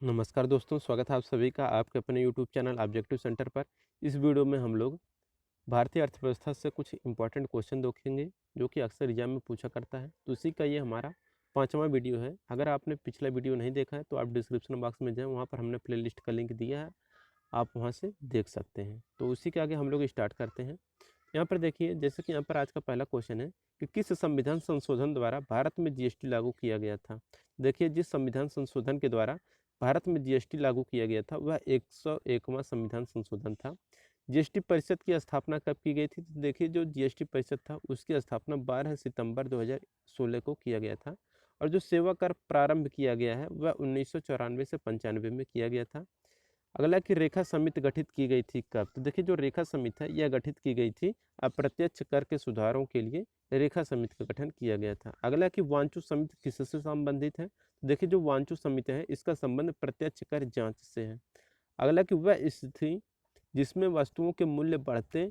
नमस्कार दोस्तों, स्वागत है आप सभी का आपके अपने यूट्यूब चैनल ऑब्जेक्टिव सेंटर पर। इस वीडियो में हम लोग भारतीय अर्थव्यवस्था से कुछ इंपॉर्टेंट क्वेश्चन देखेंगे जो कि अक्सर एग्जाम में पूछा करता है। तो उसी का ये हमारा 5वां वीडियो है। अगर आपने पिछला वीडियो नहीं देखा है तो आप डिस्क्रिप्शन बॉक्स में जाएँ, वहाँ पर हमने प्लेलिस्ट का लिंक दिया है, आप वहाँ से देख सकते हैं। तो उसी के आगे हम लोग स्टार्ट करते हैं। यहाँ पर देखिए, जैसे कि यहाँ पर आज का पहला क्वेश्चन है कि किस संविधान संशोधन द्वारा भारत में जीएसटी लागू किया गया था। देखिए, जिस संविधान संशोधन के द्वारा भारत में जीएसटी लागू किया गया था वह 101वां संविधान संशोधन था। जीएसटी परिषद की स्थापना कब की गई थी? तो देखिए, जो जीएसटी परिषद था उसकी स्थापना 12 सितंबर 2016 को किया गया था और जो सेवा कर प्रारंभ किया गया है वह 1994 से 95 में किया गया था। अगला कि रेखा समिति गठित की गई थी कब? तो देखिए, जो रेखा समिति है यह गठित की गई थी अप्रत्यक्ष कर के सुधारों के लिए रेखा समिति का गठन किया गया था। अगला कि वांचू समिति किससे संबंधित है? तो देखिए, जो वांचू समिति है इसका संबंध प्रत्यक्ष कर जांच से है। अगला कि वह स्थिति जिसमें वस्तुओं के मूल्य बढ़ते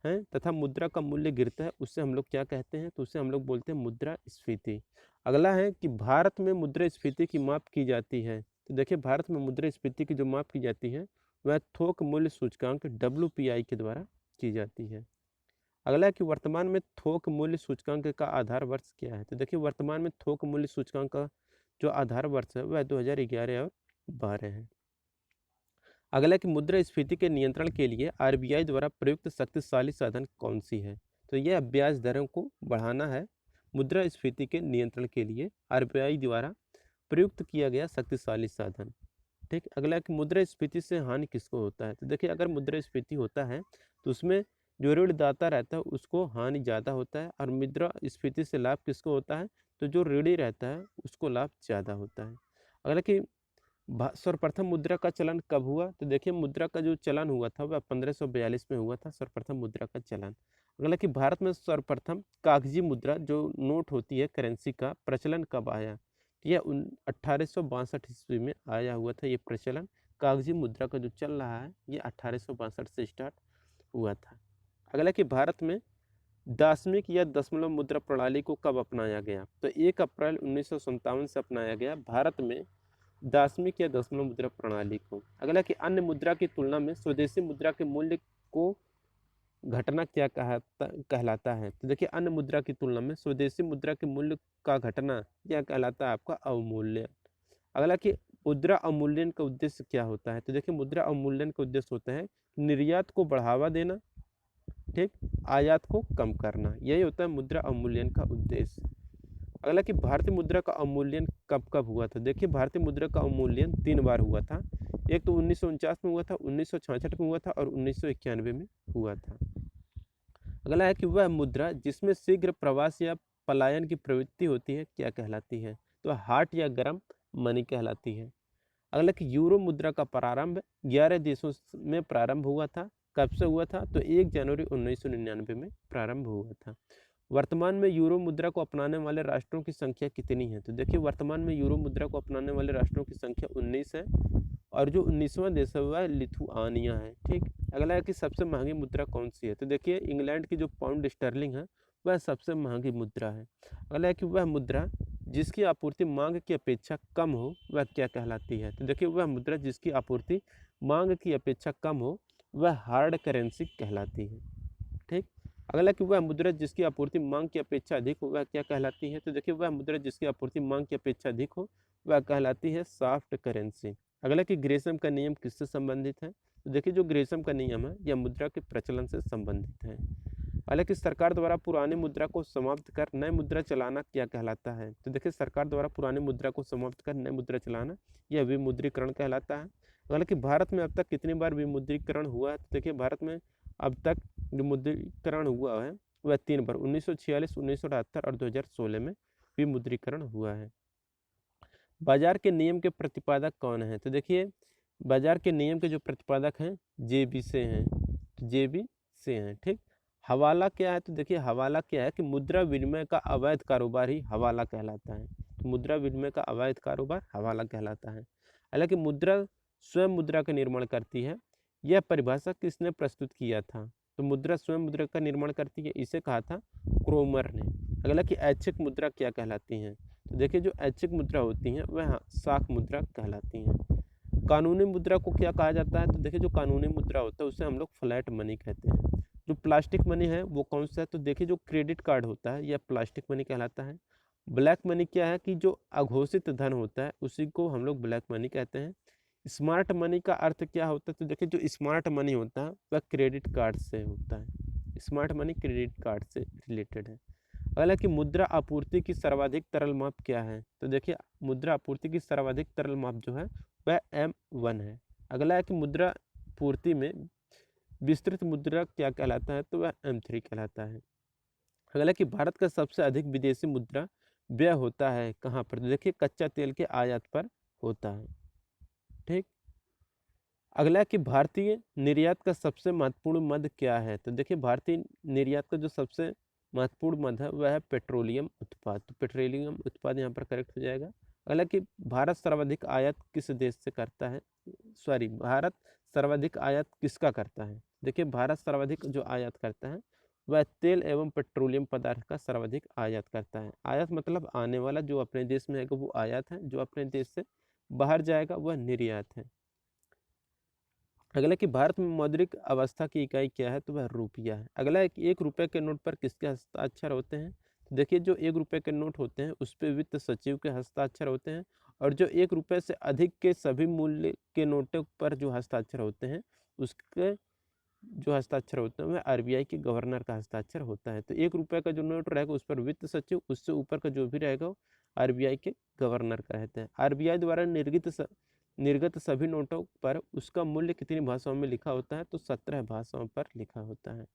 हैं तथा मुद्रा का मूल्य गिरता है उससे हम लोग क्या कहते हैं? तो उसे हम लोग बोलते हैं मुद्रास्फीति। अगला है कि भारत में मुद्रास्फीति की माप की जाती है। तो देखिए, भारत में मुद्रास्फीति की जो माप की जाती है वह थोक मूल्य सूचकांक WPI के द्वारा की जाती है। अगला है कि वर्तमान में थोक मूल्य सूचकांक का आधार वर्ष क्या है? तो देखिए, वर्तमान में थोक मूल्य सूचकांक का जो आधार वर्ष है वह 2011 और 12 है। अगला कि मुद्रास्फीति के नियंत्रण के लिए RBI द्वारा प्रयुक्त शक्तिशाली साधन कौन सी है? तो यह ब्याज दरों को बढ़ाना है। मुद्रास्फीति के नियंत्रण के लिए RBI द्वारा प्रयुक्त किया गया शक्तिशाली साधन। ठीक। अगला कि मुद्रास्फीति से हानि किसको होता है? तो देखिए, अगर मुद्रास्फीति होता है तो उसमें जो ऋणदाता रहता है उसको हानि ज़्यादा होता है और मुद्रास्फीति से लाभ किसको होता है? तो जो ऋणी रहता है उसको लाभ ज़्यादा होता है। अगला कि सर्वप्रथम मुद्रा का चलन कब हुआ? तो देखिए, मुद्रा का जो चलन हुआ था वह 1542 में हुआ था, सर्वप्रथम मुद्रा का चलन। अगला कि भारत में सर्वप्रथम कागजी मुद्रा जो नोट होती है करेंसी का प्रचलन कब आया? यह 1862 ईस्वी में आया हुआ था। ये प्रचलन कागजी मुद्रा का जो चल रहा है ये 1862 से स्टार्ट हुआ था। अगला कि भारत में दाशमिक या दशमलव मुद्रा प्रणाली को कब अपनाया गया? तो 1 अप्रैल 1957 से अपनाया गया भारत में दाशमिक या दशमलव मुद्रा प्रणाली को। अगला कि अन्य मुद्रा की तुलना में स्वदेशी मुद्रा के मूल्य को घटना क्या कहलाता है? तो देखिए, अन्य मुद्रा की तुलना में स्वदेशी मुद्रा के मूल्य का घटना यह कहलाता है आपका अवमूल्यन। अगला कि मुद्रा अवमूल्यन का उद्देश्य क्या होता है? तो देखिए, मुद्रा अवमूल्यन का उद्देश्य होता है निर्यात को बढ़ावा देना, ठीक, आयात को कम करना। यही होता है मुद्रा अवमूल्यन का उद्देश्य। अगला कि भारतीय मुद्रा का अवमूल्यन कब कब हुआ था? देखिए, भारतीय मुद्रा का अवमूल्यन 3 बार हुआ था। एक तो 1949 में हुआ था, 1966 में हुआ था और 1991 में हुआ था। अगला है कि वह मुद्रा जिसमें शीघ्र प्रवास या पलायन की प्रवृत्ति होती है क्या कहलाती है? तो हॉट या गर्म मनी कहलाती है। अगला कि यूरो मुद्रा का प्रारंभ 11 देशों में प्रारंभ हुआ था। कब से हुआ था? तो 1 जनवरी 1999 में प्रारंभ हुआ था। वर्तमान में यूरो मुद्रा को अपनाने वाले राष्ट्रों की संख्या कितनी है? तो देखिए, वर्तमान में यूरो मुद्रा को अपनाने वाले राष्ट्रों की संख्या 19 है और जो 19वां देश है वह लिथुआनिया है। ठीक। अगला है कि सबसे महंगी मुद्रा कौन सी है? तो देखिए, इंग्लैंड की जो पाउंड स्टर्लिंग है वह सबसे महंगी मुद्रा है। अगला है कि वह मुद्रा जिसकी आपूर्ति मांग की अपेक्षा कम हो वह क्या कहलाती है? तो देखिए, वह मुद्रा जिसकी आपूर्ति मांग की अपेक्षा कम हो वह हार्ड करेंसी कहलाती है। ठीक। अगला कि वह मुद्रा जिसकी आपूर्ति मांग की अपेक्षा अधिक हो वह क्या कहलाती है? तो देखिए, वह मुद्रा जिसकी आपूर्ति मांग की अपेक्षा अधिक हो वह कहलाती है सॉफ्ट करेंसी। अगला कि ग्रेसम का नियम किससे संबंधित है? तो देखिए, जो ग्रेसम का नियम है यह मुद्रा के प्रचलन से संबंधित है। हालांकि सरकार द्वारा पुरानी मुद्रा को समाप्त कर नई मुद्रा चलाना क्या कहलाता है? तो देखिए, सरकार द्वारा पुरानी मुद्रा को समाप्त कर नई मुद्रा चलाना यह विमुद्रीकरण कहलाता है। हालांकि भारत में अब तक कितनी बार विमुद्रीकरण हुआ है? तो देखिए, भारत में अब तक विमुद्रीकरण हुआ है वह 3 बार, 1946, 1978 और 2016 में विमुद्रीकरण हुआ है। बाजार के नियम के प्रतिपादक कौन है? तो देखिए, बाजार के नियम के जो प्रतिपादक हैं जेबी से हैं, जेबी से हैं। ठीक। हवाला क्या है? तो देखिए, हवाला क्या है कि मुद्रा विनिमय का अवैध कारोबार ही हवाला कहलाता है। तो मुद्रा विनिमय का अवैध कारोबार हवाला कहलाता है। हालांकि मुद्रा स्वयं मुद्रा का निर्माण करती है, यह परिभाषा किसने प्रस्तुत किया था? तो मुद्रा स्वयं मुद्रा का निर्माण करती है इसे कहा था क्रोमर ने। अगला कि ऐच्छिक मुद्रा क्या कहलाती हैं? तो देखिए, जो ऐच्छिक मुद्रा होती हैं वह शाख मुद्रा कहलाती हैं। कानूनी मुद्रा को क्या कहा जाता है? तो देखिए जो कानूनी मुद्रा होता है उसे हम लोग फ्लैट मनी कहते हैं। जो प्लास्टिक मनी है वो कौन सा है? तो देखिए जो क्रेडिट कार्ड होता है यह प्लास्टिक मनी कहलाता है। ब्लैक मनी क्या है कि जो अघोषित धन होता है उसी को हम लोग ब्लैक मनी कहते हैं। स्मार्ट मनी का अर्थ क्या होता है? तो देखिए जो स्मार्ट मनी होता है वह क्रेडिट कार्ड से होता है। स्मार्ट मनी क्रेडिट कार्ड से रिलेटेड है। अगला कि मुद्रा आपूर्ति की सर्वाधिक तरल माप क्या है? तो देखिए मुद्रा आपूर्ति की सर्वाधिक तरल माप जो है वह M1 है। अगला है कि मुद्रा पूर्ति में विस्तृत मुद्रा क्या कहलाता है? तो वह M3 कहलाता है। अगला कि भारत का सबसे अधिक विदेशी मुद्रा व्यय होता है कहाँ पर? तो देखिए कच्चा तेल के आयात पर होता है। ठीक। अगला कि भारतीय निर्यात का सबसे महत्वपूर्ण मद क्या है? तो देखिए भारतीय निर्यात का जो सबसे महत्वपूर्ण मद है वह है पेट्रोलियम उत्पाद। तो पेट्रोलियम उत्पाद यहाँ पर करेक्ट हो जाएगा। अगला कि भारत सर्वाधिक आयात किस देश से करता है? सॉरी, भारत सर्वाधिक आयात किसका करता है? देखिए भारत सर्वाधिक जो आयात करता है वह तेल एवं पेट्रोलियम पदार्थ का सर्वाधिक आयात करता है। आयात मतलब आने वाला, जो अपने देश में है वो आयात है, जो अपने देश से बाहर जाएगा वह निर्यात है। अगला कि भारत में मौद्रिक अवस्था की इकाई क्या है? तो वह रुपया है। अगला है कि 1 रुपये के नोट पर किसके हस्ताक्षर होते हैं? तो देखिए जो 1 रुपये के नोट होते हैं उस पर वित्त सचिव के हस्ताक्षर होते हैं, और जो 1 रुपये से अधिक के सभी मूल्य के नोटों पर जो हस्ताक्षर होते हैं उसके जो हस्ताक्षर होते हैं वह RBI के गवर्नर का हस्ताक्षर होता है। तो 1 रुपये का जो नोट रहेगा उस पर वित्त सचिव, उससे ऊपर का जो भी रहेगा वो RBI के गवर्नर का रहता है। RBI द्वारा निर्गत सभी नोटों पर उसका मूल्य कितनी भाषाओं में लिखा होता है? तो 17 भाषाओं पर लिखा होता है।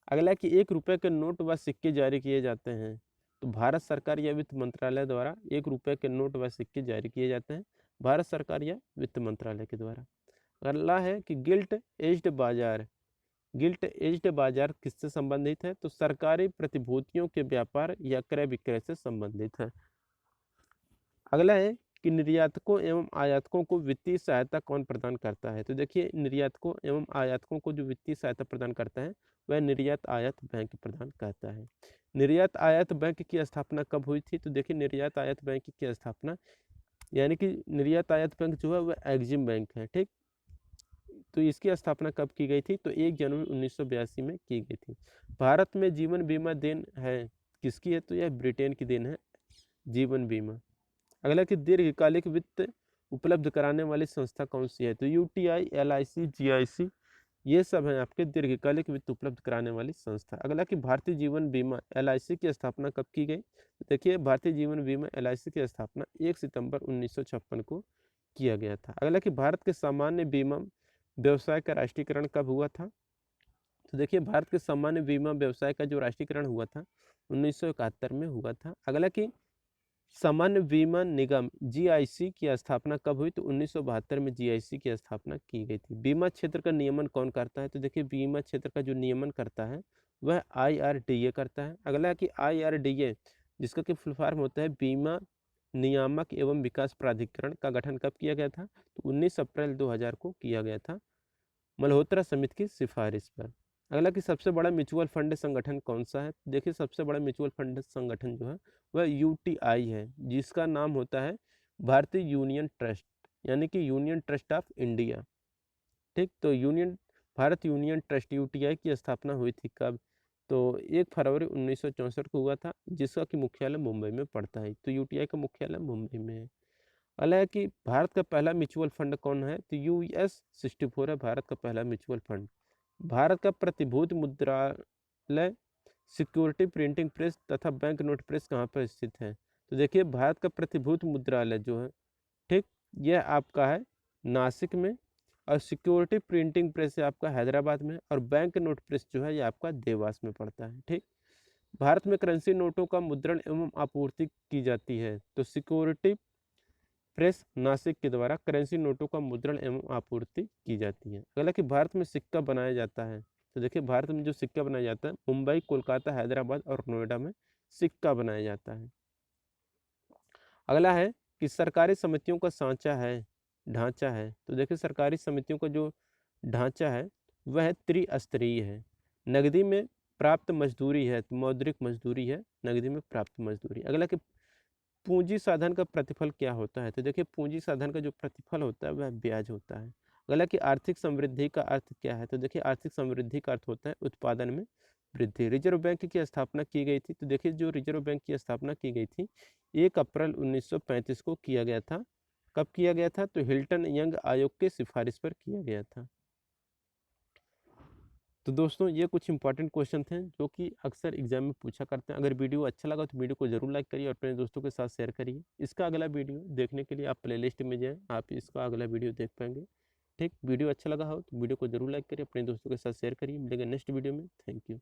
अगला कि 1 रुपये के नोट व सिक्के जारी किए जाते हैं। तो भारत सरकार या वित्त मंत्रालय द्वारा 1 रुपये के नोट व सिक्के जारी किए जाते हैं, भारत सरकार या वित्त मंत्रालय के द्वारा। अगला है कि गिल्ट एज्ड बाजार किससे संबंधित है? तो सरकारी प्रतिभूतियों के व्यापार या क्रय विक्रय से संबंधित है। अगला है कि निर्यातकों एवं आयातकों को वित्तीय सहायता कौन प्रदान करता है? तो देखिए निर्यातकों एवं आयातकों को जो वित्तीय सहायता प्रदान करता है वह निर्यात आयात बैंक प्रदान करता है। निर्यात आयात बैंक की स्थापना कब हुई थी? तो देखिए निर्यात आयात बैंक की स्थापना, यानी कि निर्यात आयात बैंक जो है वह एग्जिम बैंक है। ठीक। तो इसकी स्थापना कब की गई थी? तो 1 जनवरी 1982 में की गई थी। भारत में जीवन बीमा देन है किसकी है? तो यह ब्रिटेन की देन है, जीवन बीमा। अगला कि दीर्घकालिक वित्त उपलब्ध कराने वाली संस्था कौन सी है? तो UTI, LIC, GIC ये सब हैं आपके दीर्घकालिक वित्त उपलब्ध कराने वाली संस्था। अगला कि भारतीय जीवन बीमा LIC की स्थापना कब की गई? तो देखिए भारतीय जीवन बीमा LIC की स्थापना 1 सितंबर 1956 को किया गया था। अगला कि भारत के सामान्य बीमा व्यवसाय का राष्ट्रीयकरण कब हुआ था? तो देखिए भारत के सामान्य बीमा व्यवसाय का जो राष्ट्रीयकरण हुआ था 1971 में हुआ था। अगला कि सामान्य बीमा निगम GIC की स्थापना कब हुई? तो 1972 में GIC की स्थापना की गई थी। बीमा क्षेत्र का नियमन कौन करता है? तो देखिए बीमा क्षेत्र का जो नियमन करता है वह IRDA करता है। अगला है कि IRDA जिसका कि फुल फॉर्म होता है बीमा नियामक एवं विकास प्राधिकरण का गठन कब किया गया था? तो 19 अप्रैल 2000 को किया गया था मल्होत्रा समिति की सिफारिश पर। अगला कि सबसे बड़ा म्यूचुअल फंड संगठन कौन सा है? देखिए सबसे बड़ा म्यूचुअल फंड संगठन जो है वह UTI है, जिसका नाम होता है भारतीय यूनियन ट्रस्ट, यानी कि यूनियन ट्रस्ट ऑफ इंडिया। ठीक। तो भारत यूनियन ट्रस्ट UTI की स्थापना हुई थी कब? तो 1 फरवरी 1964 को हुआ था, जिसका कि मुख्यालय मुंबई में पड़ता है। तो UTI का मुख्यालय मुंबई में है। अगला है कि भारत का पहला म्यूचुअल फंड कौन है? तो US64 है भारत का पहला म्यूचुअल फंड। भारत का प्रतिभूति मुद्रालय, सिक्योरिटी प्रिंटिंग प्रेस तथा बैंक नोट प्रेस कहाँ पर स्थित है? तो देखिए भारत का प्रतिभूति मुद्रालय जो है, ठीक, यह आपका है नासिक में, और सिक्योरिटी प्रिंटिंग प्रेस है आपका हैदराबाद में, और बैंक नोट प्रेस जो है ये आपका देवास में पड़ता है। ठीक। भारत में करेंसी नोटों का मुद्रण एवं आपूर्ति की जाती है। तो सिक्योरिटी प्रेस नासिक के द्वारा करेंसी नोटों का मुद्रण एवं आपूर्ति की जाती है। अगला कि भारत में सिक्का बनाया जाता है। तो देखिए भारत में जो सिक्का बनाया जाता है मुंबई, कोलकाता, हैदराबाद और नोएडा में सिक्का बनाया जाता है। अगला है कि सरकारी समितियों का ढांचा है। तो देखिए सरकारी समितियों का जो ढांचा है वह त्रिस्तरीय है। नगदी में प्राप्त मजदूरी है, मौद्रिक मजदूरी है, नगदी में प्राप्त मजदूरी। अगला कि पूंजी साधन का प्रतिफल क्या होता है? तो देखिए पूंजी साधन का जो प्रतिफल होता है वह ब्याज होता है। अगला कि आर्थिक समृद्धि का अर्थ क्या है? तो देखिए आर्थिक समृद्धि का अर्थ होता है उत्पादन में वृद्धि। रिजर्व बैंक की स्थापना की गई थी। तो देखिए जो रिजर्व बैंक की स्थापना की गई थी 1 अप्रैल 1935 को किया गया था। कब किया गया था? तो हिल्टन यंग आयोग के सिफारिश पर किया गया था। तो दोस्तों ये कुछ इंपॉर्टेंट क्वेश्चन थे जो कि अक्सर एग्जाम में पूछा करते हैं। अगर वीडियो अच्छा लगा तो वीडियो को जरूर लाइक करिए और अपने दोस्तों के साथ शेयर करिए। इसका अगला वीडियो देखने के लिए आप प्लेलिस्ट में जाएं, आप इसका अगला वीडियो देख पाएंगे। ठीक, वीडियो अच्छा लगा हो तो वीडियो को जरूर लाइक करिए, अपने दोस्तों के साथ शेयर करिए। मिलेंगे नेक्स्ट वीडियो में। Thank you.